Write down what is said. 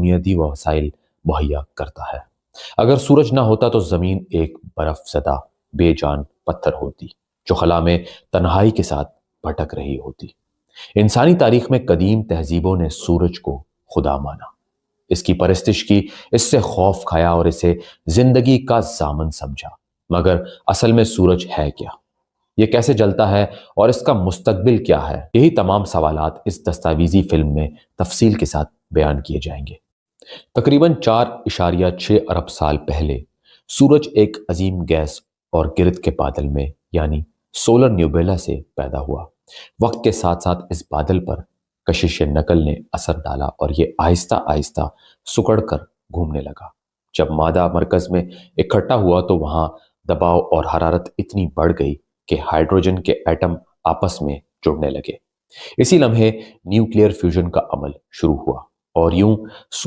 بنیادی وسائل مہیا کرتا ہے۔ اگر سورج نہ ہوتا تو زمین ایک برف زدہ بے جان پتھر ہوتی جو خلا میں تنہائی کے ساتھ بھٹک رہی ہوتی۔ انسانی تاریخ میں قدیم تہذیبوں نے سورج کو خدا مانا، اس کی پرستش کی، اس سے خوف کھایا اور اسے زندگی کا ضامن سمجھا۔ مگر اصل میں سورج ہے کیا؟ یہ کیسے جلتا ہے اور اس کا مستقبل کیا ہے؟ یہی تمام سوالات اس دستاویزی فلم میں تفصیل کے ساتھ بیان کیے جائیں گے۔ تقریباً 4.6 ارب سال پہلے سورج ایک عظیم گیس اور گرد کے بادل میں یعنی سولر نیوبیلا سے پیدا ہوا۔ وقت کے ساتھ ساتھ اس بادل پر کشش نقل نے اثر ڈالا اور یہ آہستہ آہستہ سکڑ کر گھومنے لگا۔ جب مادہ مرکز میں اکٹھا ہوا تو وہاں دباؤ اور حرارت اتنی بڑھ گئی کہ ہائیڈروجن کے ایٹم آپس میں جڑنے لگے۔ اسی لمحے نیوکلیئر فیوژن کا عمل شروع ہوا اور یوں